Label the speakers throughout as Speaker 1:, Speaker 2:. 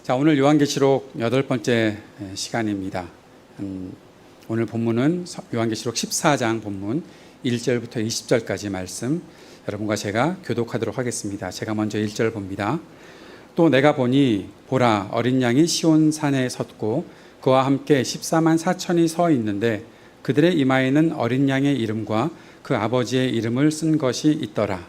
Speaker 1: 자, 오늘 요한계시록 8번째 시간입니다. 오늘 본문은 요한계시록 14장 본문 1절부터 20절까지 말씀 여러분과 제가 교독하도록 하겠습니다. 제가 먼저 1절 봅니다. 또 내가 보니 보라, 어린 양이 시온 산에 섰고 그와 함께 14만 4천이 서 있는데 그들의 이마에는 어린 양의 이름과 그 아버지의 이름을 쓴 것이 있더라.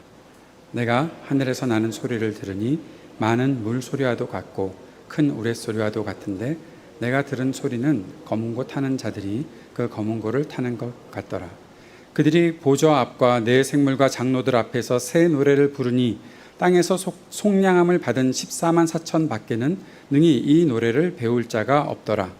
Speaker 1: 내가 하늘에서 나는 소리를 들으니 많은 물소리와도 같고 큰 우레소리와도 같은데 내가 들은 소리는 검은 고 타는 자들이 그 검은 고를 타는 것 같더라. 그들이 보좌 앞과 네 생물과 장로들 앞에서 새 노래를 부르니 땅에서 속량함을 받은 14만 4천 밖에는 능히 이 노래를 배울 자가 없더라.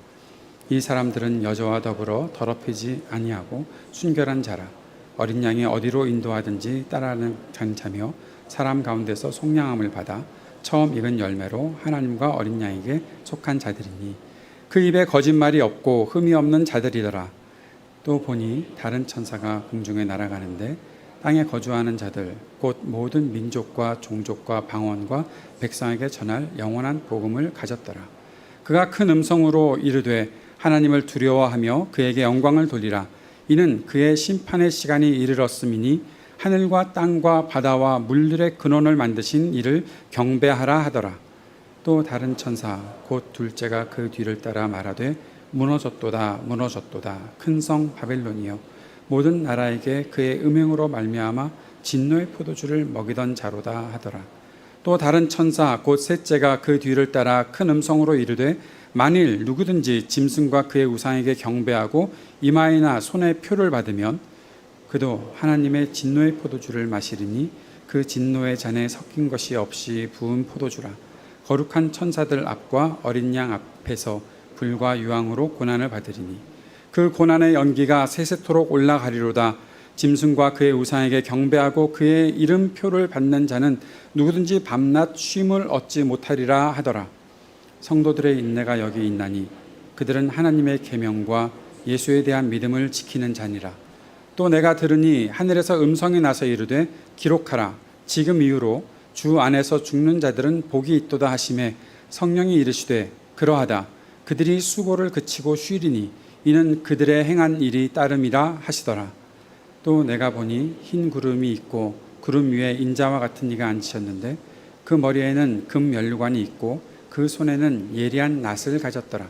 Speaker 1: 이 사람들은 여자와 더불어 더럽히지 아니하고 순결한 자라. 어린 양이 어디로 인도하든지 따라가는 자며 사람 가운데서 속량함을 받아 처음 익은 열매로 하나님과 어린 양에게 속한 자들이니 그 입에 거짓말이 없고 흠이 없는 자들이더라. 또 보니 다른 천사가 공중에 날아가는데 땅에 거주하는 자들 곧 모든 민족과 종족과 방언과 백성에게 전할 영원한 복음을 가졌더라. 그가 큰 음성으로 이르되 하나님을 두려워하며 그에게 영광을 돌리라. 이는 그의 심판의 시간이 이르렀음이니 하늘과 땅과 바다와 물들의 근원을 만드신 이를 경배하라 하더라. 또 다른 천사 곧 둘째가 그 뒤를 따라 말하되 무너졌도다 무너졌도다 큰 성 바벨론이여 모든 나라에게 그의 음행으로 말미암아 진노의 포도주를 먹이던 자로다 하더라. 또 다른 천사 곧 셋째가 그 뒤를 따라 큰 음성으로 이르되 만일 누구든지 짐승과 그의 우상에게 경배하고 이마에나 손에 표를 받으면 그도 하나님의 진노의 포도주를 마시리니 그 진노의 잔에 섞인 것이 없이 부은 포도주라. 거룩한 천사들 앞과 어린 양 앞에서 불과 유황으로 고난을 받으리니 그 고난의 연기가 세세토록 올라가리로다. 짐승과 그의 우상에게 경배하고 그의 이름표를 받는 자는 누구든지 밤낮 쉼을 얻지 못하리라 하더라. 성도들의 인내가 여기 있나니 그들은 하나님의 계명과 예수에 대한 믿음을 지키는 자니라. 또 내가 들으니 하늘에서 음성이 나서 이르되 기록하라. 지금 이후로 주 안에서 죽는 자들은 복이 있도다 하시매 성령이 이르시되 그러하다. 그들이 수고를 그치고 쉬리니 이는 그들의 행한 일이 따름이라 하시더라. 또 내가 보니 흰 구름이 있고 구름 위에 인자와 같은 이가 앉으셨는데 그 머리에는 금 면류관이 있고 그 손에는 예리한 낫을 가졌더라.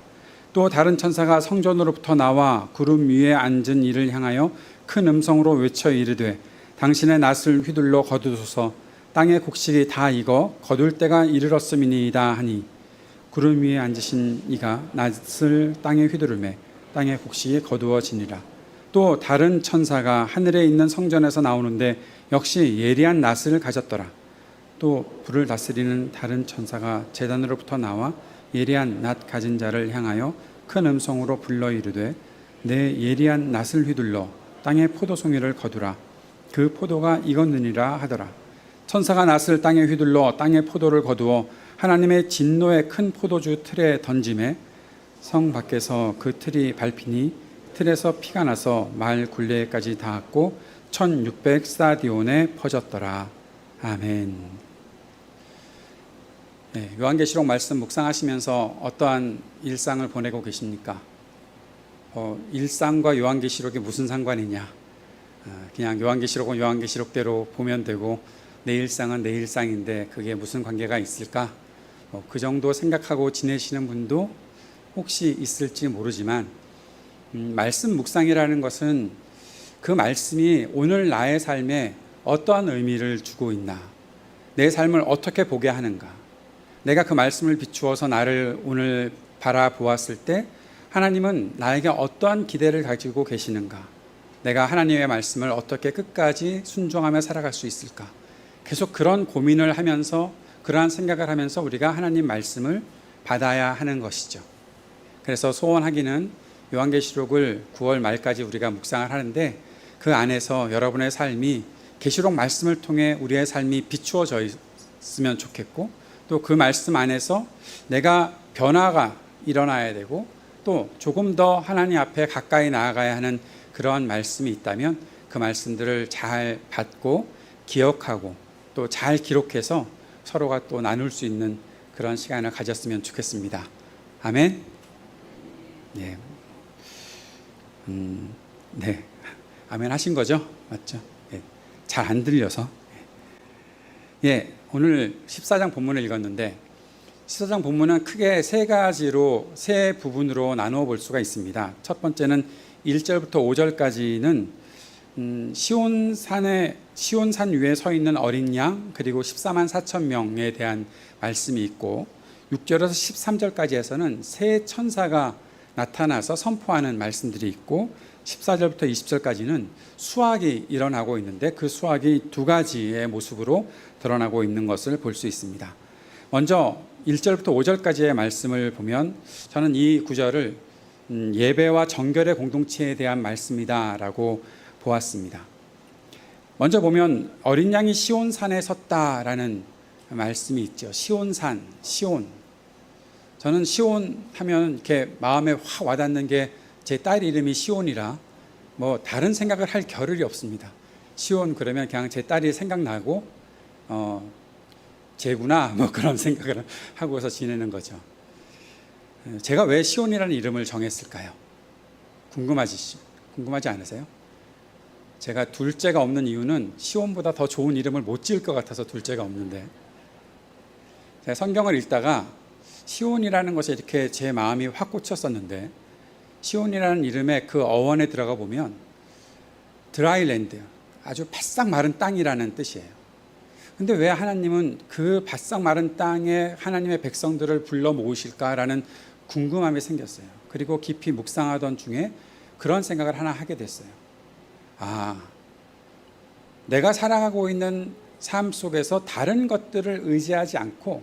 Speaker 1: 또 다른 천사가 성전으로부터 나와 구름 위에 앉은 이를 향하여 큰 음성으로 외쳐 이르되 당신의 낫을 휘둘러 거두소서. 땅의 곡식이 다 익어 거둘 때가 이르렀음이니이다 하니 구름 위에 앉으신 이가 낫을 땅에 휘두르매 땅의 곡식이 거두어지니라. 또 다른 천사가 하늘에 있는 성전에서 나오는데 역시 예리한 낫을 가졌더라. 또 불을 다스리는 다른 천사가 제단으로부터 나와 예리한 낫 가진 자를 향하여 큰 음성으로 불러 이르되 내 예리한 낫을 휘둘러 땅의 포도송이를 거두라. 그 포도가 익었느니라 하더라. 천사가 낫을 땅에 휘둘러 땅의 포도를 거두어 하나님의 진노의 큰 포도주 틀에 던짐에 성 밖에서 그 틀이 밟히니 틀에서 피가 나서 마을 굴레까지 닿았고 1600사디온에 퍼졌더라. 아멘. 네, 요한계시록 말씀 묵상하시면서 어떠한 일상을 보내고 계십니까? 일상과 요한계시록이 무슨 상관이냐? 그냥 요한계시록은 요한계시록대로 보면 되고 내 일상은 내 일상인데 그게 무슨 관계가 있을까? 그 정도 생각하고 지내시는 분도 혹시 있을지 모르지만 말씀 묵상이라는 것은 그 말씀이 오늘 나의 삶에 어떠한 의미를 주고 있나? 내 삶을 어떻게 보게 하는가? 내가 그 말씀을 비추어서 나를 오늘 바라보았을 때 하나님은 나에게 어떠한 기대를 가지고 계시는가? 내가 하나님의 말씀을 어떻게 끝까지 순종하며 살아갈 수 있을까? 계속 그런 고민을 하면서 그러한 생각을 하면서 우리가 하나님 말씀을 받아야 하는 것이죠. 그래서 소원하기는 요한계시록을 9월 말까지 우리가 묵상을 하는데 그 안에서 여러분의 삶이 계시록 말씀을 통해 우리의 삶이 비추어져 있으면 좋겠고 또 그 말씀 안에서 내가 변화가 일어나야 되고 또 조금 더 하나님 앞에 가까이 나아가야 하는 그러한 말씀이 있다면 그 말씀들을 잘 받고 기억하고 또 잘 기록해서 서로가 또 나눌 수 있는 그런 시간을 가졌으면 좋겠습니다. 아멘. 네. 네. 아멘 하신 거죠? 맞죠? 네. 잘 안 들려서. 예, 오늘 14장 본문을 읽었는데 14장 본문은 크게 세 부분으로 나누어 볼 수가 있습니다. 첫 번째는 1절부터 5절까지는 시온산 위에 서 있는 어린 양 그리고 14만 4천 명에 대한 말씀이 있고 6절에서 13절까지에서는 새 천사가 나타나서 선포하는 말씀들이 있고 14절부터 20절까지는 수확이 일어나고 있는데 그 수확이 두 가지의 모습으로 드러나고 있는 것을 볼 수 있습니다. 먼저 1절부터 5절까지의 말씀을 보면 저는 이 구절을 예배와 정결의 공동체에 대한 말씀이다라고 보았습니다. 먼저 보면 어린 양이 시온산에 섰다라는 말씀이 있죠. 시온산, 시온. 저는 시온 하면 이렇게 마음에 확 와닿는 게 제 딸 이름이 시온이라 뭐 다른 생각을 할 겨를이 없습니다. 시온 그러면 그냥 제 딸이 생각나고 쟤구나 뭐 그런 생각을 하고서 지내는 거죠. 제가 왜 시온이라는 이름을 정했을까요? 궁금하지 않으세요? 제가 둘째가 없는 이유는 시온보다 더 좋은 이름을 못 지을 것 같아서 둘째가 없는데 제가 성경을 읽다가 시온이라는 것에 이렇게 제 마음이 확 꽂혔었는데 시온이라는 이름의 그 어원에 들어가 보면 드라이랜드, 아주 바싹 마른 땅이라는 뜻이에요. 근데 왜 하나님은 그 바싹 마른 땅에 하나님의 백성들을 불러 모으실까라는 궁금함이 생겼어요. 그리고 깊이 묵상하던 중에 그런 생각을 하나 하게 됐어요. 내가 살아가고 있는 삶 속에서 다른 것들을 의지하지 않고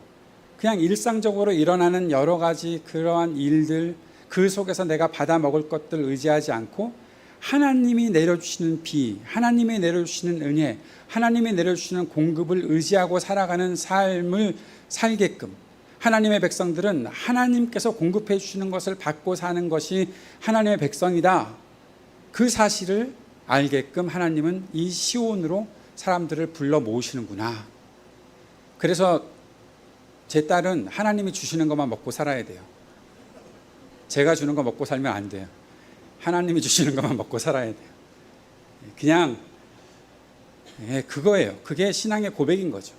Speaker 1: 그냥 일상적으로 일어나는 여러 가지 그러한 일들, 그 속에서 내가 받아 먹을 것들을 의지하지 않고 하나님이 내려주시는 비, 하나님이 내려주시는 은혜, 하나님이 내려주시는 공급을 의지하고 살아가는 삶을 살게끔 하나님의 백성들은 하나님께서 공급해 주시는 것을 받고 사는 것이 하나님의 백성이다. 그 사실을 알게끔 하나님은 이 시온으로 사람들을 불러 모으시는구나. 그래서 제 딸은 하나님이 주시는 것만 먹고 살아야 돼요. 제가 주는 거 먹고 살면 안 돼요. 하나님이 주시는 것만 먹고 살아야 돼요. 그냥 그거예요. 그게 신앙의 고백인 거죠.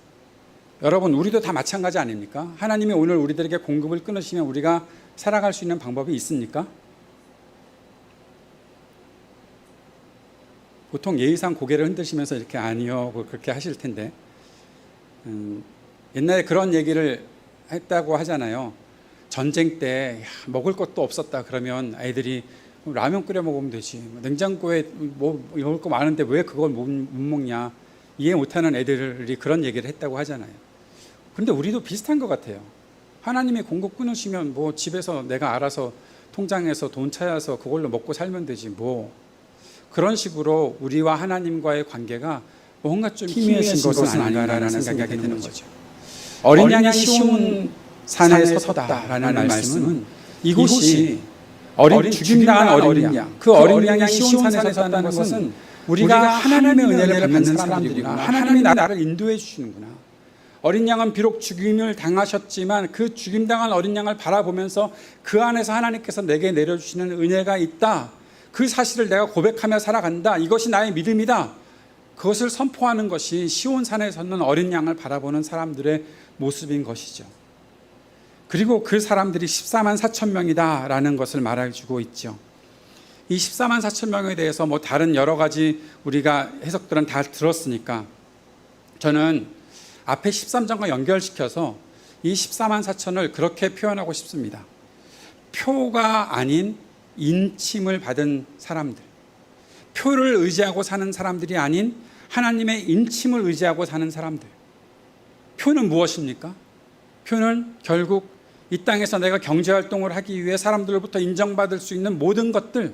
Speaker 1: 여러분, 우리도 다 마찬가지 아닙니까? 하나님이 오늘 우리들에게 공급을 끊으시면 우리가 살아갈 수 있는 방법이 있습니까? 보통 예의상 고개를 흔드시면서 이렇게 아니요 그렇게 하실 텐데 옛날에 그런 얘기를 했다고 하잖아요. 전쟁 때 먹을 것도 없었다 그러면 애들이 라면 끓여 먹으면 되지, 냉장고에 뭐 먹을 거 많은데 왜 그걸 못 먹냐, 이해 못하는 애들이 그런 얘기를 했다고 하잖아요. 그런데 우리도 비슷한 것 같아요. 하나님이 공급 끊으시면 뭐 집에서 내가 알아서 통장에서 돈 찾아서 그걸로 먹고 살면 되지 뭐. 그런 식으로 우리와 하나님과의 관계가 뭔가 좀 희미해진 것은 아닌가라는 생각이 드는 거죠. 어린 양이 시온산에 섰다라는 말씀은 이곳이 죽임당한 어린 양, 그 어린 양이 시온산에 섰다는 것은 우리가 하나님의 은혜를 받는 사람들이구나. 하나님이 나를 인도해 주시는구나. 어린 양은 비록 죽임을 당하셨지만 그 죽임당한 어린 양을 바라보면서 그 안에서 하나님께서 내게 내려주시는 은혜가 있다. 그 사실을 내가 고백하며 살아간다. 이것이 나의 믿음이다. 그것을 선포하는 것이 시온산에 섰는 어린 양을 바라보는 사람들의 모습인 것이죠. 그리고 그 사람들이 14만 4천 명이다 라는 것을 말해주고 있죠. 이 14만 4천 명에 대해서 뭐 다른 여러 가지 우리가 해석들은 다 들었으니까 저는 앞에 13장과 연결시켜서 이 14만 4천을 그렇게 표현하고 싶습니다. 표가 아닌 인침을 받은 사람들, 표를 의지하고 사는 사람들이 아닌 하나님의 인침을 의지하고 사는 사람들. 표는 무엇입니까? 표는 결국 이 땅에서 내가 경제활동을 하기 위해 사람들로부터 인정받을 수 있는 모든 것들,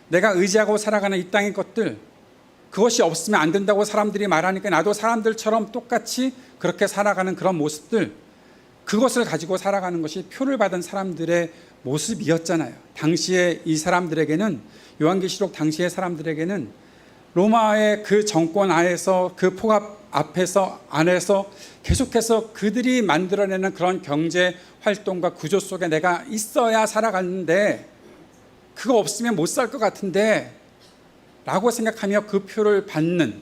Speaker 1: 내가 의지하고 살아가는 이 땅의 것들, 그것이 없으면 안 된다고 사람들이 말하니까 나도 사람들처럼 똑같이 그렇게 살아가는 그런 모습들, 그것을 가지고 살아가는 것이 표를 받은 사람들의 모습이었잖아요. 당시에 이 사람들에게는, 요한계시록 당시의 사람들에게는 로마의 그 정권 하에서 그 앞에서 안에서 계속해서 그들이 만들어내는 그런 경제 활동과 구조 속에 내가 있어야 살아가는데 그거 없으면 못 살 것 같은데 라고 생각하며 그 표를 받는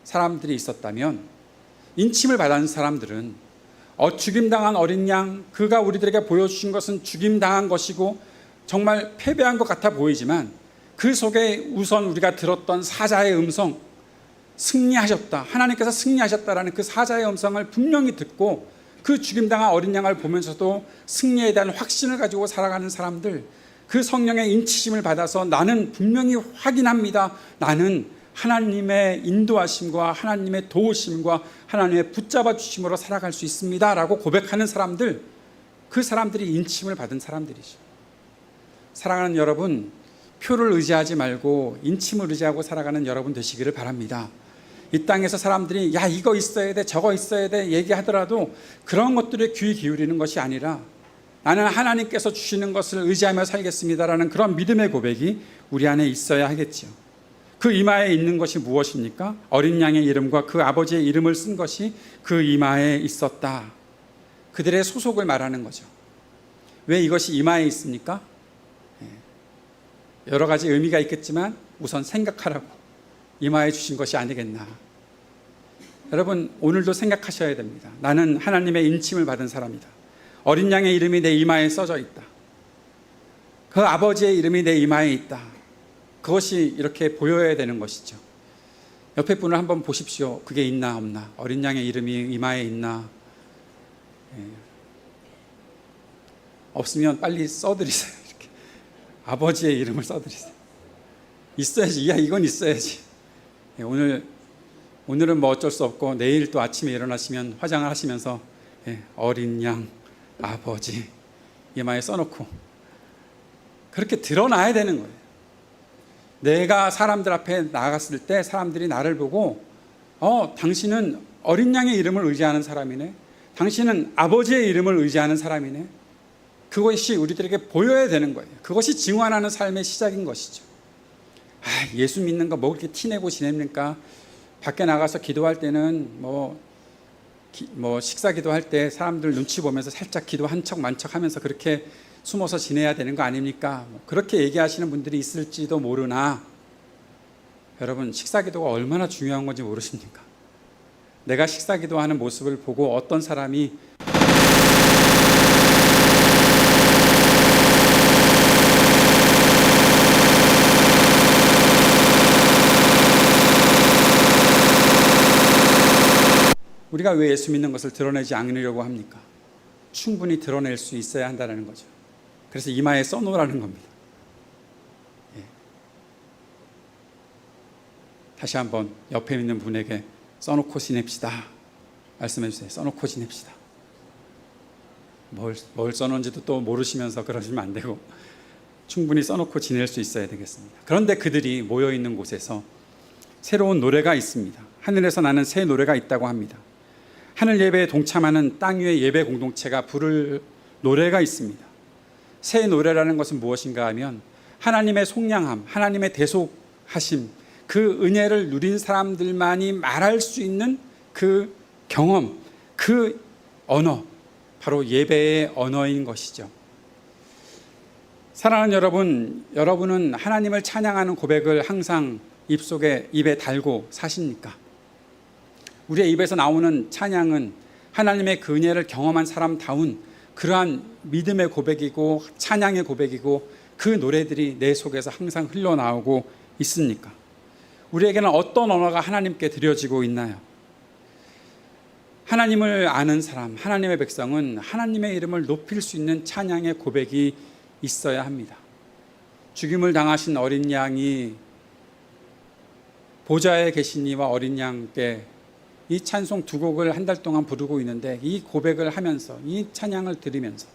Speaker 1: 사람들이 있었다면, 인침을 받은 사람들은 죽임당한 어린 양, 그가 우리들에게 보여주신 것은 죽임당한 것이고 정말 패배한 것 같아 보이지만 그 속에 우선 우리가 들었던 사자의 음성, 승리하셨다, 하나님께서 승리하셨다라는 그 사자의 음성을 분명히 듣고 그 죽임당한 어린 양을 보면서도 승리에 대한 확신을 가지고 살아가는 사람들, 그 성령의 인치심을 받아서 나는 분명히 확인합니다, 나는 하나님의 인도하심과 하나님의 도우심과 하나님의 붙잡아 주심으로 살아갈 수 있습니다 라고 고백하는 사람들, 그 사람들이 인침을 받은 사람들이죠. 사랑하는 여러분, 표를 의지하지 말고 인침을 의지하고 살아가는 여러분 되시기를 바랍니다. 이 땅에서 사람들이 야 이거 있어야 돼 저거 있어야 돼 얘기하더라도 그런 것들에 귀 기울이는 것이 아니라 나는 하나님께서 주시는 것을 의지하며 살겠습니다라는 그런 믿음의 고백이 우리 안에 있어야 하겠지요. 그 이마에 있는 것이 무엇입니까? 어린 양의 이름과 그 아버지의 이름을 쓴 것이 그 이마에 있었다. 그들의 소속을 말하는 거죠. 왜 이것이 이마에 있습니까? 여러 가지 의미가 있겠지만 우선 생각하라고 이마에 주신 것이 아니겠나. 여러분, 오늘도 생각하셔야 됩니다. 나는 하나님의 인침을 받은 사람이다. 어린 양의 이름이 내 이마에 써져 있다. 그 아버지의 이름이 내 이마에 있다. 그것이 이렇게 보여야 되는 것이죠. 옆에 분을 한번 보십시오. 그게 있나 없나. 어린 양의 이름이 이마에 있나. 없으면 빨리 써드리세요. 이렇게 아버지의 이름을 써드리세요. 있어야지. 야, 이건 있어야지. 오늘은 뭐 어쩔 수 없고 내일 또 아침에 일어나시면 화장을 하시면서 어린 양 아버지 이마에 써놓고 그렇게 드러나야 되는 거예요. 내가 사람들 앞에 나갔을 때 사람들이 나를 보고 당신은 어린 양의 이름을 의지하는 사람이네, 당신은 아버지의 이름을 의지하는 사람이네, 그것이 우리들에게 보여야 되는 거예요. 그것이 증언하는 삶의 시작인 것이죠. 예수 믿는 거 뭐 그렇게 티내고 지냅니까? 밖에 나가서 기도할 때는 뭐 식사 기도할 때 사람들 눈치 보면서 살짝 기도 한 척 만 척 하면서 그렇게 숨어서 지내야 되는 거 아닙니까? 그렇게 얘기하시는 분들이 있을지도 모르나, 여러분, 식사 기도가 얼마나 중요한 건지 모르십니까? 내가 식사 기도하는 모습을 보고 어떤 사람이 우리가 왜 예수 믿는 것을 드러내지 않으려고 합니까? 충분히 드러낼 수 있어야 한다는 거죠. 그래서 이마에 써놓으라는 겁니다. 다시 한번 옆에 있는 분에게 써놓고 지냅시다 말씀해 주세요. 써놓고 지냅시다. 뭘 써놓은지도 또 모르시면서 그러시면 안 되고 충분히 써놓고 지낼 수 있어야 되겠습니다. 그런데 그들이 모여있는 곳에서 새로운 노래가 있습니다. 하늘에서 나는 새 노래가 있다고 합니다. 하늘 예배에 동참하는 땅 위의 예배 공동체가 부를 노래가 있습니다. 새 노래라는 것은 무엇인가 하면 하나님의 속량함, 하나님의 대속하심, 그 은혜를 누린 사람들만이 말할 수 있는 그 경험, 그 언어, 바로 예배의 언어인 것이죠. 사랑하는 여러분, 여러분은 하나님을 찬양하는 고백을 항상 입에 달고 사십니까? 우리의 입에서 나오는 찬양은 하나님의 그 은혜를 경험한 사람다운 그러한 믿음의 고백이고 찬양의 고백이고 그 노래들이 내 속에서 항상 흘러나오고 있습니까? 우리에게는 어떤 언어가 하나님께 드려지고 있나요? 하나님을 아는 사람, 하나님의 백성은 하나님의 이름을 높일 수 있는 찬양의 고백이 있어야 합니다. 죽임을 당하신 어린 양이 보좌에 계신 이와 어린 양께 이 찬송 두 곡을 한 달 동안 부르고 있는데 이 고백을 하면서 이 찬양을 들으면서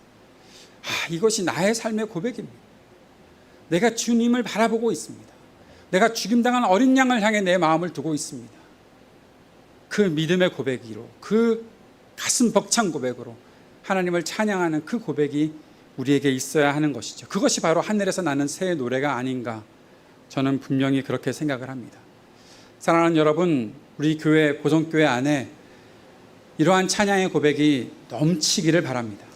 Speaker 1: 이것이 나의 삶의 고백입니다. 내가 주님을 바라보고 있습니다. 내가 죽임당한 어린 양을 향해 내 마음을 두고 있습니다. 그 믿음의 고백으로, 그 가슴 벅찬 고백으로 하나님을 찬양하는 그 고백이 우리에게 있어야 하는 것이죠. 그것이 바로 하늘에서 나는 새 노래가 아닌가, 저는 분명히 그렇게 생각을 합니다. 사랑하는 여러분, 우리 교회, 보성교회 안에 이러한 찬양의 고백이 넘치기를 바랍니다.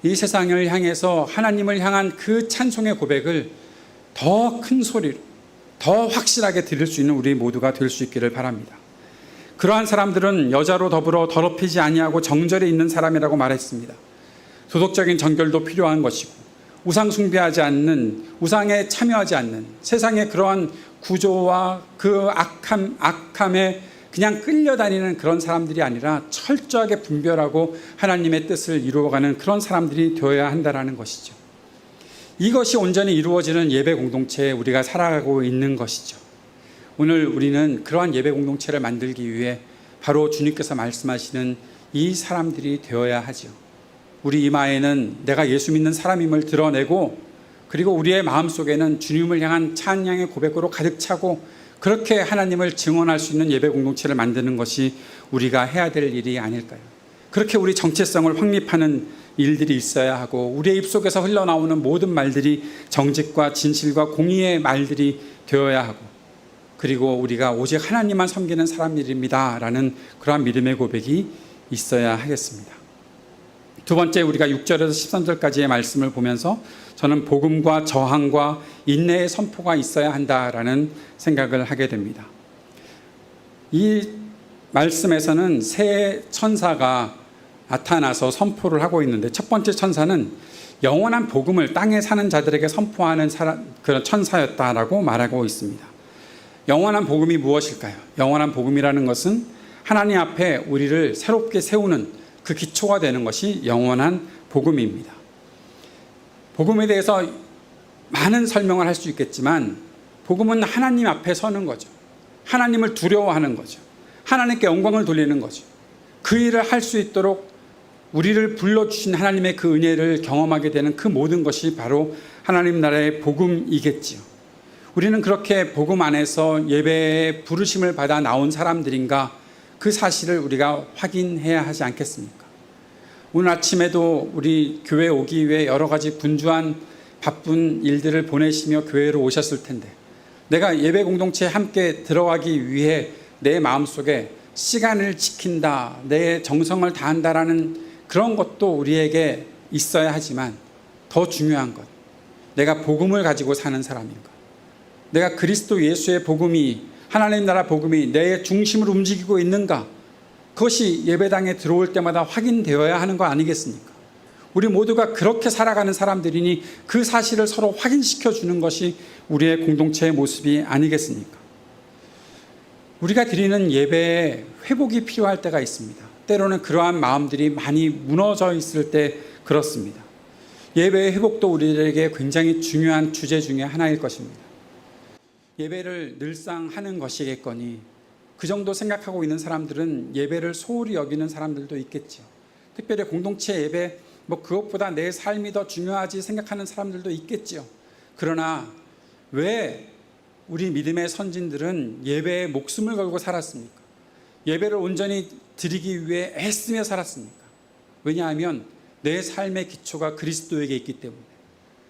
Speaker 1: 이 세상을 향해서 하나님을 향한 그 찬송의 고백을 더 큰 소리로, 더 확실하게 들을 수 있는 우리 모두가 될 수 있기를 바랍니다. 그러한 사람들은 여자로 더불어 더럽히지 아니하고 정절에 있는 사람이라고 말했습니다. 도덕적인 정결도 필요한 것이고, 우상 숭배하지 않는, 우상에 참여하지 않는, 세상의 그러한 구조와 그 악함에 그냥 끌려다니는 그런 사람들이 아니라 철저하게 분별하고 하나님의 뜻을 이루어가는 그런 사람들이 되어야 한다는 것이죠. 이것이 온전히 이루어지는 예배 공동체에 우리가 살아가고 있는 것이죠. 오늘 우리는 그러한 예배 공동체를 만들기 위해 바로 주님께서 말씀하시는 이 사람들이 되어야 하죠. 우리 이마에는 내가 예수 믿는 사람임을 드러내고, 그리고 우리의 마음속에는 주님을 향한 찬양의 고백으로 가득 차고, 그렇게 하나님을 증언할 수 있는 예배 공동체를 만드는 것이 우리가 해야 될 일이 아닐까요? 그렇게 우리 정체성을 확립하는 일들이 있어야 하고, 우리의 입속에서 흘러나오는 모든 말들이 정직과 진실과 공의의 말들이 되어야 하고, 그리고 우리가 오직 하나님만 섬기는 사람들입니다 라는 그러한 믿음의 고백이 있어야 하겠습니다. 두 번째, 우리가 6절에서 13절까지의 말씀을 보면서 저는 복음과 저항과 인내의 선포가 있어야 한다라는 생각을 하게 됩니다. 이 말씀에서는 세 천사가 나타나서 선포를 하고 있는데, 첫 번째 천사는 영원한 복음을 땅에 사는 자들에게 선포하는 그런 천사였다라고 말하고 있습니다. 영원한 복음이 무엇일까요? 영원한 복음이라는 것은 하나님 앞에 우리를 새롭게 세우는 그 기초가 되는 것이 영원한 복음입니다. 복음에 대해서 많은 설명을 할 수 있겠지만, 복음은 하나님 앞에 서는 거죠. 하나님을 두려워하는 거죠. 하나님께 영광을 돌리는 거죠. 그 일을 할 수 있도록 우리를 불러주신 하나님의 그 은혜를 경험하게 되는 그 모든 것이 바로 하나님 나라의 복음이겠지요. 우리는 그렇게 복음 안에서 예배의 부르심을 받아 나온 사람들인가, 그 사실을 우리가 확인해야 하지 않겠습니까? 오늘 아침에도 우리 교회 오기 위해 여러 가지 분주한 바쁜 일들을 보내시며 교회로 오셨을 텐데, 내가 예배 공동체에 함께 들어가기 위해 내 마음속에 시간을 지킨다, 내 정성을 다한다라는 그런 것도 우리에게 있어야 하지만, 더 중요한 것, 내가 복음을 가지고 사는 사람인가, 내가 그리스도 예수의 복음이, 하나님 나라 복음이 내 중심을 움직이고 있는가, 그것이 예배당에 들어올 때마다 확인되어야 하는 거 아니겠습니까? 우리 모두가 그렇게 살아가는 사람들이니 그 사실을 서로 확인시켜 주는 것이 우리의 공동체의 모습이 아니겠습니까? 우리가 드리는 예배에 회복이 필요할 때가 있습니다. 때로는 그러한 마음들이 많이 무너져 있을 때 그렇습니다. 예배의 회복도 우리에게 굉장히 중요한 주제 중에 하나일 것입니다. 예배를 늘상 하는 것이겠거니, 그 정도 생각하고 있는 사람들은 예배를 소홀히 여기는 사람들도 있겠죠. 특별히 공동체 예배, 그것보다 내 삶이 더 중요하지 생각하는 사람들도 있겠죠. 그러나 왜 우리 믿음의 선진들은 예배에 목숨을 걸고 살았습니까? 예배를 온전히 드리기 위해 애쓰며 살았습니까? 왜냐하면 내 삶의 기초가 그리스도에게 있기 때문에,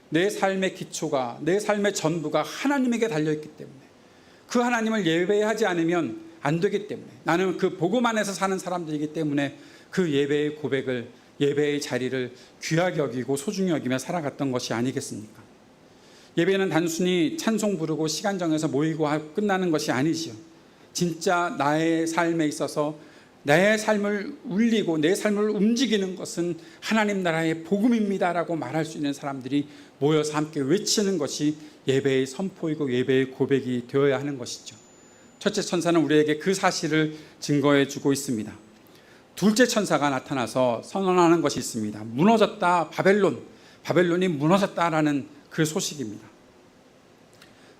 Speaker 1: 내 삶의 기초가, 내 삶의 전부가 하나님에게 달려있기 때문에, 그 하나님을 예배하지 않으면 안 되기 때문에, 나는 그 복음 안에서 사는 사람들이기 때문에 그 예배의 고백을, 예배의 자리를 귀하게 여기고 소중히 여기며 살아갔던 것이 아니겠습니까? 예배는 단순히 찬송 부르고 시간 정해서 모이고 하고 끝나는 것이 아니지요. 진짜 나의 삶에 있어서 내 삶을 울리고 내 삶을 움직이는 것은 하나님 나라의 복음입니다라고 말할 수 있는 사람들이 모여서 함께 외치는 것이 예배의 선포이고 예배의 고백이 되어야 하는 것이죠. 첫째 천사는 우리에게 그 사실을 증거해 주고 있습니다. 둘째 천사가 나타나서 선언하는 것이 있습니다. 무너졌다, 바벨론이 무너졌다라는 그 소식입니다.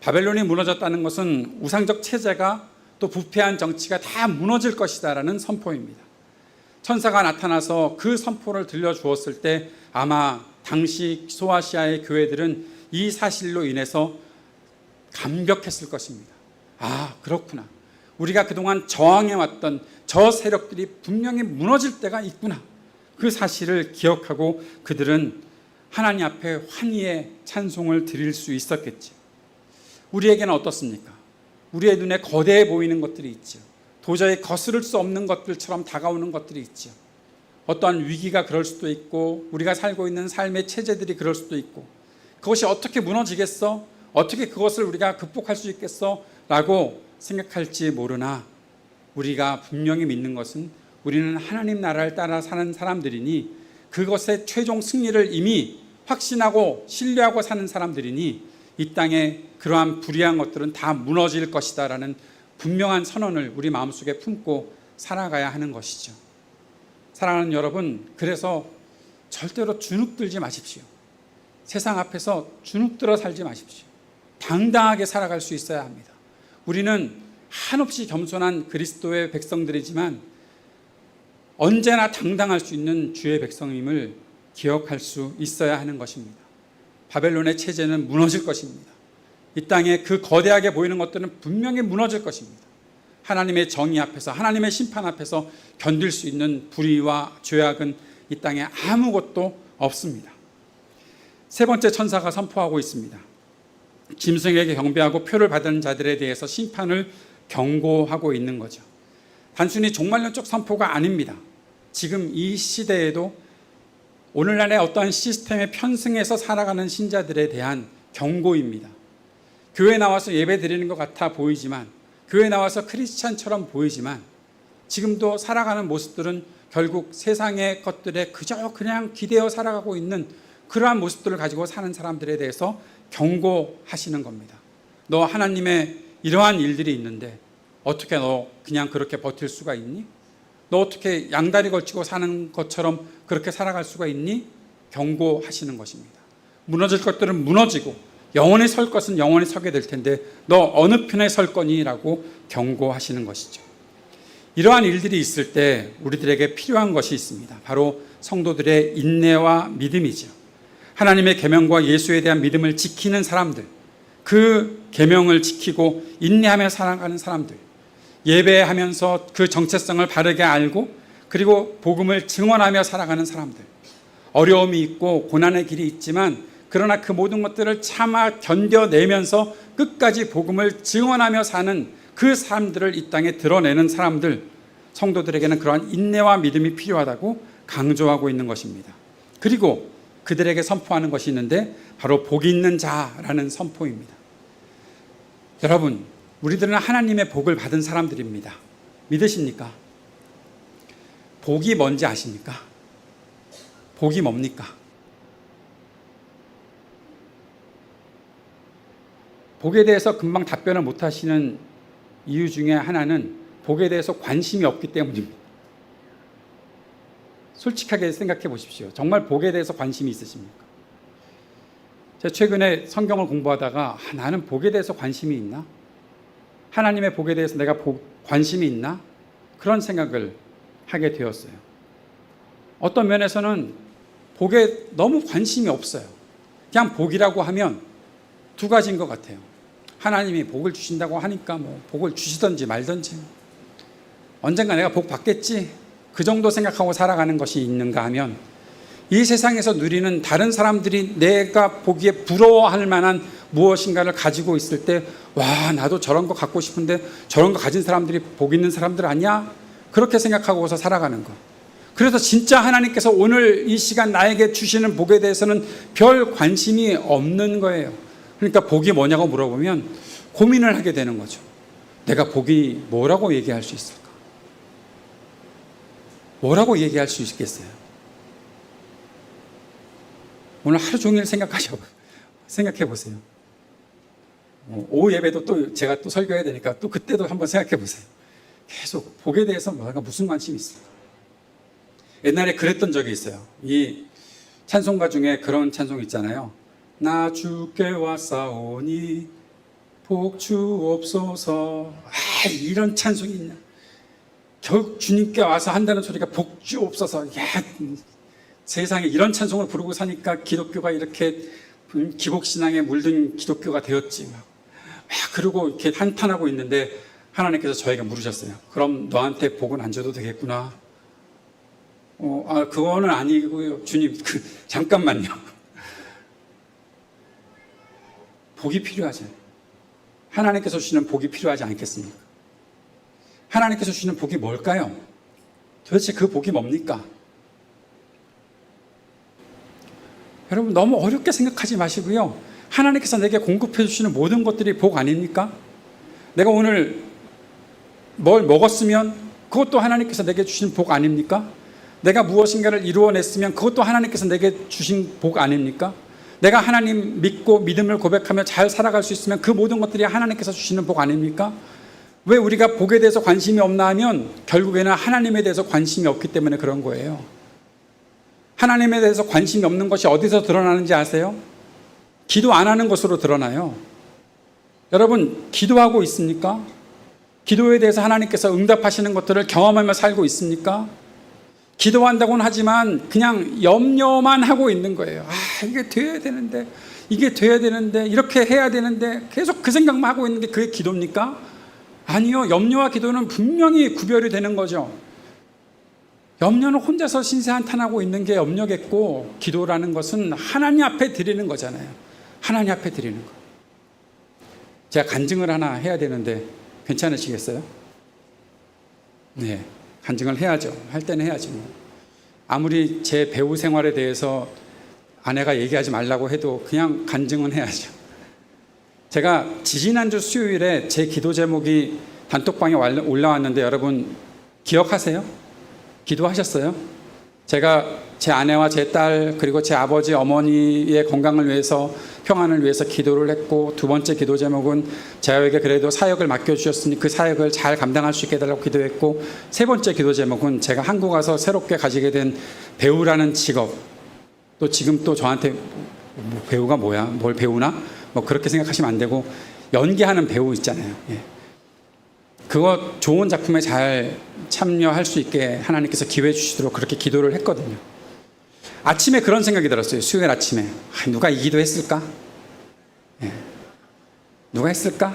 Speaker 1: 바벨론이 무너졌다는 것은 우상적 체제가, 또 부패한 정치가 다 무너질 것이다라는 선포입니다. 천사가 나타나서 그 선포를 들려주었을 때 아마 당시 소아시아의 교회들은 이 사실로 인해서 감격했을 것입니다. 아, 그렇구나. 우리가 그동안 저항해왔던 저 세력들이 분명히 무너질 때가 있구나. 그 사실을 기억하고 그들은 하나님 앞에 환희의 찬송을 드릴 수 있었겠지. 우리에게는 어떻습니까? 우리의 눈에 거대해 보이는 것들이 있죠. 도저히 거스를 수 없는 것들처럼 다가오는 것들이 있죠. 어떠한 위기가 그럴 수도 있고 우리가 살고 있는 삶의 체제들이 그럴 수도 있고 그것이 어떻게 무너지겠어? 어떻게 그것을 우리가 극복할 수 있겠어? 라고 생각할지 모르나 우리가 분명히 믿는 것은 우리는 하나님 나라를 따라 사는 사람들이니 그것의 최종 승리를 이미 확신하고 신뢰하고 사는 사람들이니 이 땅에 그러한 불의한 것들은 다 무너질 것이다 라는 분명한 선언을 우리 마음속에 품고 살아가야 하는 것이죠. 사랑하는 여러분, 그래서 절대로 주눅들지 마십시오. 세상 앞에서 주눅들어 살지 마십시오. 당당하게 살아갈 수 있어야 합니다. 우리는 한없이 겸손한 그리스도의 백성들이지만 언제나 당당할 수 있는 주의 백성임을 기억할 수 있어야 하는 것입니다. 바벨론의 체제는 무너질 것입니다. 이 땅에 그 거대하게 보이는 것들은 분명히 무너질 것입니다. 하나님의 정의 앞에서, 하나님의 심판 앞에서 견딜 수 있는 불의와 죄악은 이 땅에 아무것도 없습니다. 세 번째 천사가 선포하고 있습니다. 짐승에게 경배하고 표를 받은 자들에 대해서 심판을 경고하고 있는 거죠. 단순히 종말론적 선포가 아닙니다. 지금 이 시대에도 오늘날의 어떠한 시스템에 편승해서 살아가는 신자들에 대한 경고입니다. 교회에 나와서 예배 드리는 것 같아 보이지만, 교회에 나와서 크리스찬처럼 보이지만 지금도 살아가는 모습들은 결국 세상의 것들에 그저 그냥 기대어 살아가고 있는 그러한 모습들을 가지고 사는 사람들에 대해서 경고하시는 겁니다. 너 하나님의 이러한 일들이 있는데 어떻게 너 그냥 그렇게 버틸 수가 있니? 너 어떻게 양다리 걸치고 사는 것처럼 그렇게 살아갈 수가 있니? 경고하시는 것입니다. 무너질 것들은 무너지고 영원히 설 것은 영원히 서게 될 텐데 너 어느 편에 설 거니? 라고 경고하시는 것이죠. 이러한 일들이 있을 때 우리들에게 필요한 것이 있습니다. 바로 성도들의 인내와 믿음이죠. 하나님의 계명과 예수에 대한 믿음을 지키는 사람들, 그 계명을 지키고 인내하며 살아가는 사람들, 예배하면서 그 정체성을 바르게 알고 그리고 복음을 증언하며 살아가는 사람들, 어려움이 있고 고난의 길이 있지만 그러나 그 모든 것들을 참아 견뎌내면서 끝까지 복음을 증언하며 사는 그 사람들을 이 땅에 드러내는 사람들, 성도들에게는 그러한 인내와 믿음이 필요하다고 강조하고 있는 것입니다. 그리고 그들에게 선포하는 것이 있는데 바로 복이 있는 자라는 선포입니다. 여러분, 우리들은 하나님의 복을 받은 사람들입니다. 믿으십니까? 복이 뭔지 아십니까? 복이 뭡니까? 복에 대해서 금방 답변을 못 하시는 이유 중에 하나는 복에 대해서 관심이 없기 때문입니다. 솔직하게 생각해 보십시오. 정말 복에 대해서 관심이 있으십니까? 제가 최근에 성경을 공부하다가 나는 복에 대해서 관심이 있나? 하나님의 복에 대해서 내가 관심이 있나? 그런 생각을 하게 되었어요. 어떤 면에서는 복에 너무 관심이 없어요. 그냥 복이라고 하면 두 가지인 것 같아요. 하나님이 복을 주신다고 하니까 뭐 복을 주시든지 말든지 언젠가 내가 복 받겠지 그 정도 생각하고 살아가는 것이 있는가 하면 이 세상에서 누리는 다른 사람들이 내가 보기에 부러워할 만한 무엇인가를 가지고 있을 때 와, 나도 저런 거 갖고 싶은데 저런 거 가진 사람들이 복 있는 사람들 아니야? 그렇게 생각하고서 살아가는 거. 그래서 진짜 하나님께서 오늘 이 시간 나에게 주시는 복에 대해서는 별 관심이 없는 거예요. 그러니까 복이 뭐냐고 물어보면 고민을 하게 되는 거죠. 내가 복이 뭐라고 얘기할 수 있을까? 뭐라고 얘기할 수 있겠어요? 오늘 하루 종일 생각해 보세요. 오후 예배도 또 제가 또 설교해야 되니까 또 그때도 한번 생각해 보세요. 계속 복에 대해서 내가 무슨 관심이 있을까? 옛날에 그랬던 적이 있어요. 이 찬송가 중에 그런 찬송 있잖아요. 나 주께 왔사오니 복 주옵소서. 이런 찬송이 있냐? 결국 주님께 와서 한다는 소리가 복 주옵소서. 세상에 이런 찬송을 부르고 사니까 기독교가 이렇게 기복신앙에 물든 기독교가 되었지. 그러고 이렇게 한탄하고 있는데 하나님께서 저에게 물으셨어요. 그럼 너한테 복은 안 줘도 되겠구나. 그거는 아니고요. 주님, 잠깐만요. 복이 필요하잖아요. 하나님께서 주시는 복이 필요하지 않겠습니까? 하나님께서 주시는 복이 뭘까요? 도대체 그 복이 뭡니까? 여러분 너무 어렵게 생각하지 마시고요. 하나님께서 내게 공급해 주시는 모든 것들이 복 아닙니까? 내가 오늘 뭘 먹었으면 그것도 하나님께서 내게 주신 복 아닙니까? 내가 무엇인가를 이루어냈으면 그것도 하나님께서 내게 주신 복 아닙니까? 내가 하나님 믿고 믿음을 고백하며 잘 살아갈 수 있으면 그 모든 것들이 하나님께서 주시는 복 아닙니까? 왜 우리가 복에 대해서 관심이 없나 하면 결국에는 하나님에 대해서 관심이 없기 때문에 그런 거예요. 하나님에 대해서 관심이 없는 것이 어디서 드러나는지 아세요? 기도 안 하는 것으로 드러나요. 여러분 기도하고 있습니까? 기도에 대해서 하나님께서 응답하시는 것들을 경험하며 살고 있습니까? 기도한다고는 하지만 그냥 염려만 하고 있는 거예요. 이게 돼야 되는데, 이게 돼야 되는데, 이렇게 해야 되는데 계속 그 생각만 하고 있는 게 그게 기도입니까? 아니요. 염려와 기도는 분명히 구별이 되는 거죠. 염려는 혼자서 신세한탄하고 있는 게 염려겠고, 기도라는 것은 하나님 앞에 드리는 거잖아요. 하나님 앞에 드리는 거. 제가 간증을 하나 해야 되는데 괜찮으시겠어요? 네, 간증을 해야죠. 할 때는 해야죠. 아무리 제 배우 생활에 대해서 아내가 얘기하지 말라고 해도 그냥 간증은 해야죠. 제가 지지난주 수요일에 제 기도 제목이 단톡방에 올라왔는데 여러분 기억하세요? 기도하셨어요? 제가 제 아내와 제 딸 그리고 제 아버지 어머니의 건강을 위해서 평안을 위해서 기도를 했고, 두 번째 기도 제목은 제에게 그래도 사역을 맡겨주셨으니 그 사역을 잘 감당할 수 있게 해달라고 기도했고, 세 번째 기도 제목은 제가 한국 와서 새롭게 가지게 된 배우라는 직업, 또 지금 또 저한테 배우가 뭐야? 뭘 배우나? 뭐 그렇게 생각하시면 안 되고, 연기하는 배우 있잖아요. 그거 좋은 작품에 잘 참여할 수 있게 하나님께서 기회 주시도록 그렇게 기도를 했거든요. 아침에 그런 생각이 들었어요. 수요일 아침에 누가 이 기도 했을까? 누가 했을까?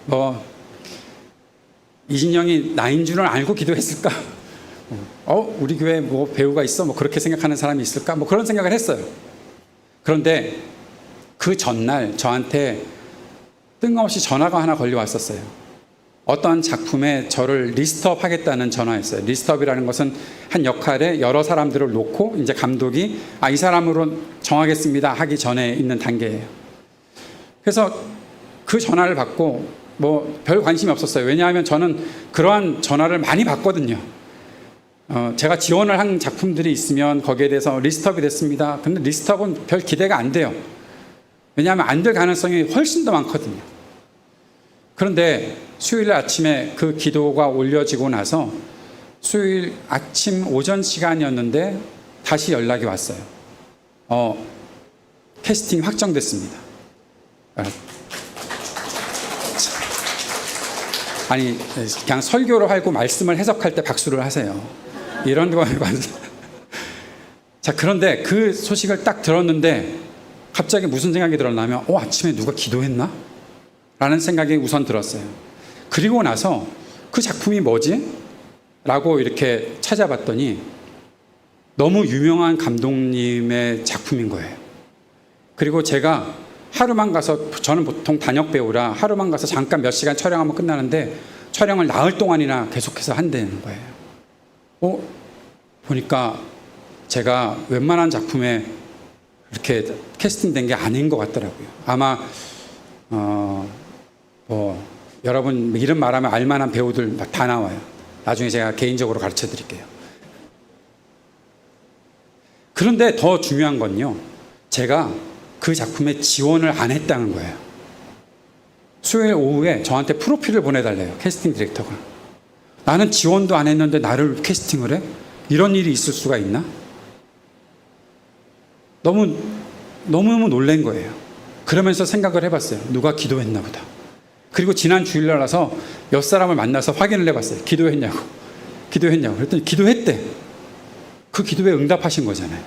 Speaker 1: 뭐 이진영이 나인 줄은 알고 기도했을까? 우리 교회에 뭐 배우가 있어? 뭐 그렇게 생각하는 사람이 있을까? 뭐 그런 생각을 했어요. 그런데 그 전날 저한테 뜬금없이 전화가 하나 걸려왔었어요. 어떤 작품에 저를 리스트업 하겠다는 전화였어요. 리스트업이라는 것은 한 역할에 여러 사람들을 놓고 이제 감독이 이 사람으로 정하겠습니다 하기 전에 있는 단계예요. 그래서 그 전화를 받고 뭐 별 관심이 없었어요. 왜냐하면 저는 그러한 전화를 많이 받거든요. 제가 지원을 한 작품들이 있으면 거기에 대해서 리스트업이 됐습니다. 근데 리스트업은 별 기대가 안 돼요. 왜냐하면 안 될 가능성이 훨씬 더 많거든요. 그런데 수요일 아침에 그 기도가 올려지고 나서 수요일 아침 오전 시간이었는데 다시 연락이 왔어요. 캐스팅 확정됐습니다. 아니 그냥 설교를 하고 말씀을 해석할 때 박수를 하세요. 이런 거 자, 그런데 그 소식을 딱 들었는데 갑자기 무슨 생각이 들었냐면 아침에 누가 기도했나? 라는 생각이 우선 들었어요. 그리고 나서 그 작품이 뭐지? 라고 이렇게 찾아봤더니 너무 유명한 감독님의 작품인 거예요. 그리고 제가 하루만 가서, 저는 보통 단역 배우라 하루만 가서 잠깐 몇 시간 촬영하면 끝나는데 촬영을 나흘 동안이나 계속해서 한다는 거예요. 보니까 제가 웬만한 작품에 이렇게 캐스팅된 게 아닌 것 같더라고요. 아마 여러분 이름 말하면 알만한 배우들 다 나와요. 나중에 제가 개인적으로 가르쳐 드릴게요. 그런데 더 중요한 건요, 제가 그 작품에 지원을 안 했다는 거예요. 수요일 오후에 저한테 프로필을 보내달래요. 캐스팅 디렉터가. 나는 지원도 안 했는데 나를 캐스팅을 해? 이런 일이 있을 수가 있나? 너무너무 놀란 거예요. 그러면서 생각을 해봤어요. 누가 기도했나 보다. 그리고 지난 주일날 와서 몇 사람을 만나서 확인을 해봤어요. 기도했냐고. 그랬더니 기도했대. 그 기도에 응답하신 거잖아요.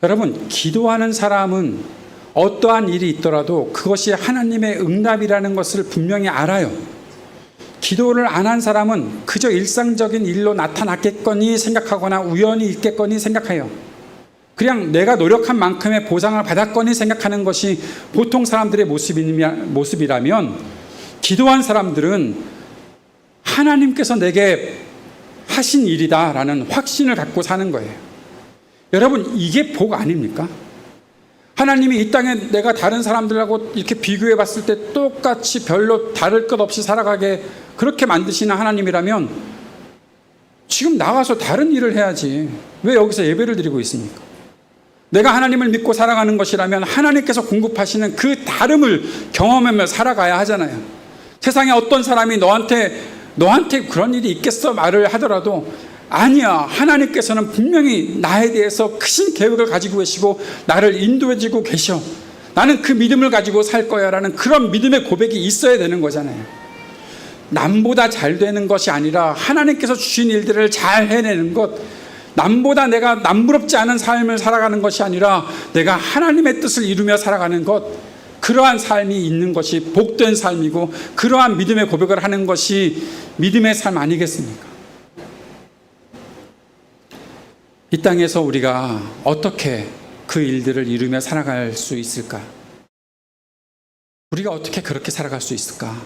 Speaker 1: 여러분, 기도하는 사람은 어떠한 일이 있더라도 그것이 하나님의 응답이라는 것을 분명히 알아요. 기도를 안 한 사람은 그저 일상적인 일로 나타났겠거니 생각하거나 우연히 있겠거니 생각해요. 그냥 내가 노력한 만큼의 보상을 받았거니 생각하는 것이 보통 사람들의 모습이라면, 기도한 사람들은 하나님께서 내게 하신 일이다라는 확신을 갖고 사는 거예요. 여러분, 이게 복 아닙니까? 하나님이 이 땅에 내가 다른 사람들하고 이렇게 비교해 봤을 때 똑같이 별로 다를 것 없이 살아가게 그렇게 만드시는 하나님이라면 지금 나가서 다른 일을 해야지 왜 여기서 예배를 드리고 있습니까? 내가 하나님을 믿고 살아가는 것이라면 하나님께서 공급하시는 그 다름을 경험하며 살아가야 하잖아요. 세상에 어떤 사람이 너한테 그런 일이 있겠어 말을 하더라도, 아니야, 하나님께서는 분명히 나에 대해서 크신 계획을 가지고 계시고 나를 인도해주고 계셔, 나는 그 믿음을 가지고 살 거야 라는 그런 믿음의 고백이 있어야 되는 거잖아요. 남보다 잘 되는 것이 아니라 하나님께서 주신 일들을 잘 해내는 것, 남보다 내가 남부럽지 않은 삶을 살아가는 것이 아니라 내가 하나님의 뜻을 이루며 살아가는 것, 그러한 삶이 있는 것이 복된 삶이고, 그러한 믿음의 고백을 하는 것이 믿음의 삶 아니겠습니까? 이 땅에서 우리가 어떻게 그 일들을 이루며 살아갈 수 있을까? 우리가 어떻게 그렇게 살아갈 수 있을까?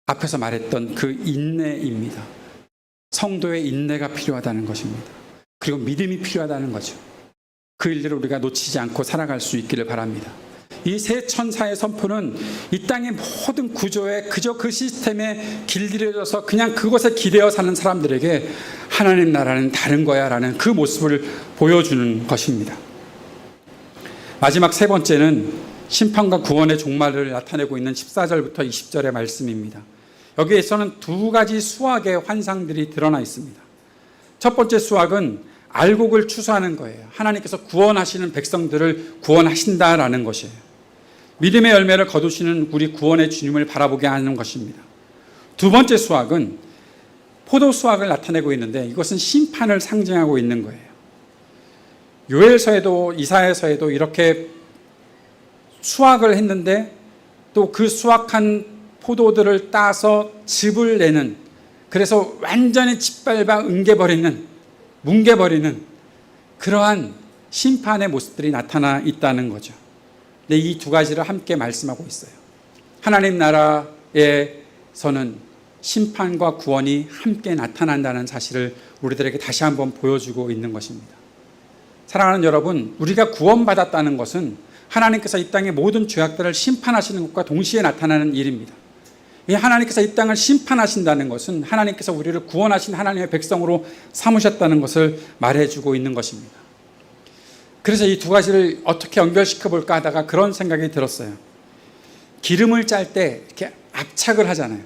Speaker 1: 앞에서 말했던 그 인내입니다. 성도의 인내가 필요하다는 것입니다. 그리고 믿음이 필요하다는 거죠. 그 일들을 우리가 놓치지 않고 살아갈 수 있기를 바랍니다. 이 세 천사의 선포는 이 땅의 모든 구조에 그저 그 시스템에 길들여져서 그냥 그것에 기대어 사는 사람들에게 하나님 나라는 다른 거야 라는 그 모습을 보여주는 것입니다. 마지막 세 번째는 심판과 구원의 종말을 나타내고 있는 14절부터 20절의 말씀입니다. 여기에서는 두 가지 수학의 환상들이 드러나 있습니다. 첫 번째 수학은 알곡을 추수하는 거예요. 하나님께서 구원하시는 백성들을 구원하신다라는 것이에요. 믿음의 열매를 거두시는 우리 구원의 주님을 바라보게 하는 것입니다. 두 번째 수학은 포도 수학을 나타내고 있는데, 이것은 심판을 상징하고 있는 거예요. 요엘서에도 이사야서에도 이렇게 수확을 했는데 또 그 수확한 포도들을 따서 즙을 내는, 그래서 완전히 짓밟아 뭉개버리는 그러한 심판의 모습들이 나타나 있다는 거죠. 근데 이 두 가지를 함께 말씀하고 있어요. 하나님 나라에서는 심판과 구원이 함께 나타난다는 사실을 우리들에게 다시 한번 보여주고 있는 것입니다. 사랑하는 여러분, 우리가 구원받았다는 것은 하나님께서 이 땅의 모든 죄악들을 심판하시는 것과 동시에 나타나는 일입니다. 이 하나님께서 이 땅을 심판하신다는 것은 하나님께서 우리를 구원하신 하나님의 백성으로 삼으셨다는 것을 말해주고 있는 것입니다. 그래서 이 두 가지를 어떻게 연결시켜 볼까 하다가 그런 생각이 들었어요. 기름을 짤 때 이렇게 압착을 하잖아요.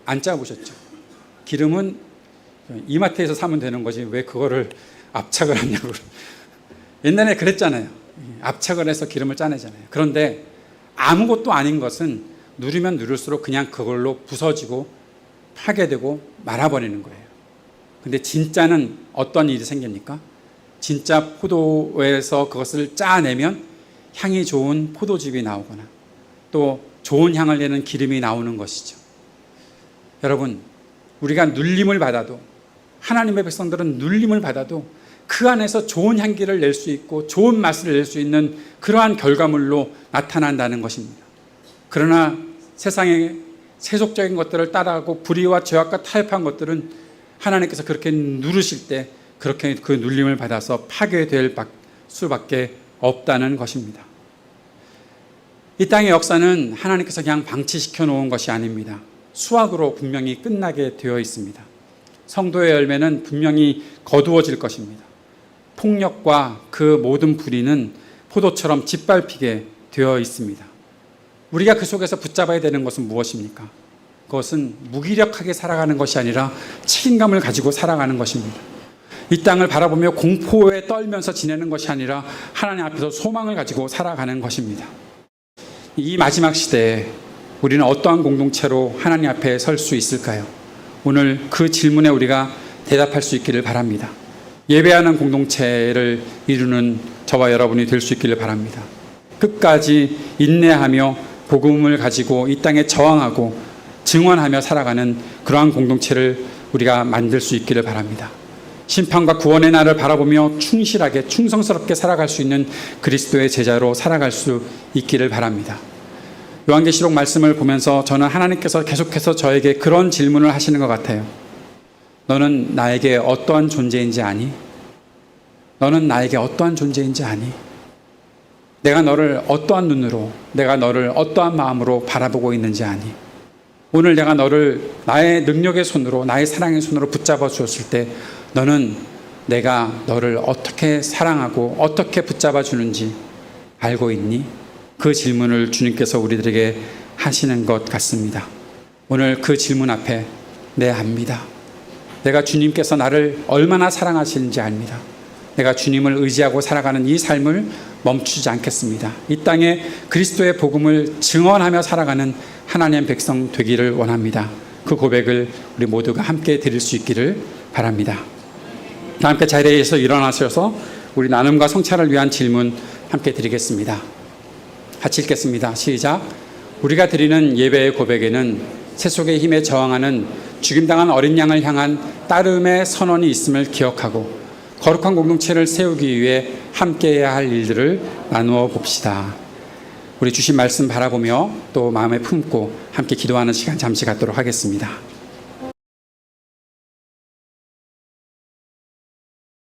Speaker 1: 안 짜보셨죠? 기름은 이마트에서 사면 되는 거지 왜 그거를 압착을 하냐고. 옛날에 그랬잖아요. 압착을 해서 기름을 짜내잖아요. 그런데 아무것도 아닌 것은 누르면 누를수록 그냥 그걸로 부서지고 파괴되고 말아버리는 거예요. 근데 진짜는 어떤 일이 생깁니까? 진짜 포도에서 그것을 짜내면 향이 좋은 포도즙이 나오거나 또 좋은 향을 내는 기름이 나오는 것이죠. 여러분, 우리가 눌림을 받아도, 하나님의 백성들은 눌림을 받아도 그 안에서 좋은 향기를 낼 수 있고 좋은 맛을 낼 수 있는 그러한 결과물로 나타난다는 것입니다. 그러나 세상의 세속적인 것들을 따라가고 불의와 죄악과 타협한 것들은 하나님께서 그렇게 누르실 때 그렇게 그 눌림을 받아서 파괴될 수밖에 없다는 것입니다. 이 땅의 역사는 하나님께서 그냥 방치시켜 놓은 것이 아닙니다. 수확으로 분명히 끝나게 되어 있습니다. 성도의 열매는 분명히 거두어질 것입니다. 폭력과 그 모든 불의는 포도처럼 짓밟히게 되어 있습니다. 우리가 그 속에서 붙잡아야 되는 것은 무엇입니까? 그것은 무기력하게 살아가는 것이 아니라 책임감을 가지고 살아가는 것입니다. 이 땅을 바라보며 공포에 떨면서 지내는 것이 아니라 하나님 앞에서 소망을 가지고 살아가는 것입니다. 이 마지막 시대에 우리는 어떠한 공동체로 하나님 앞에 설 수 있을까요? 오늘 그 질문에 우리가 대답할 수 있기를 바랍니다. 예배하는 공동체를 이루는 저와 여러분이 될 수 있기를 바랍니다. 끝까지 인내하며 복음을 가지고 이 땅에 저항하고 증언하며 살아가는 그러한 공동체를 우리가 만들 수 있기를 바랍니다. 심판과 구원의 날을 바라보며 충실하게 충성스럽게 살아갈 수 있는 그리스도의 제자로 살아갈 수 있기를 바랍니다. 요한계시록 말씀을 보면서 저는 하나님께서 계속해서 저에게 그런 질문을 하시는 것 같아요. 너는 나에게 어떠한 존재인지 아니? 너는 나에게 어떠한 존재인지 아니? 내가 너를 어떠한 눈으로, 내가 너를 어떠한 마음으로 바라보고 있는지 아니? 오늘 내가 너를 나의 능력의 손으로, 나의 사랑의 손으로 붙잡아 주었을 때 너는 내가 너를 어떻게 사랑하고 어떻게 붙잡아 주는지 알고 있니? 그 질문을 주님께서 우리들에게 하시는 것 같습니다. 오늘 그 질문 앞에 네, 압니다. 내가 주님께서 나를 얼마나 사랑하시는지 압니다. 내가 주님을 의지하고 살아가는 이 삶을 멈추지 않겠습니다. 이 땅에 그리스도의 복음을 증언하며 살아가는 하나님의 백성 되기를 원합니다. 그 고백을 우리 모두가 함께 드릴 수 있기를 바랍니다. 다 함께 자리에서 일어나셔서 우리 나눔과 성찰을 위한 질문 함께 드리겠습니다. 같이 읽겠습니다. 시작. 우리가 드리는 예배의 고백에는 세속의 힘에 저항하는 죽임당한 어린 양을 향한 따름의 선언이 있음을 기억하고 거룩한 공동체를 세우기 위해 함께해야 할 일들을 나누어 봅시다. 우리 주신 말씀 바라보며 또 마음에 품고 함께 기도하는 시간 잠시 갖도록 하겠습니다.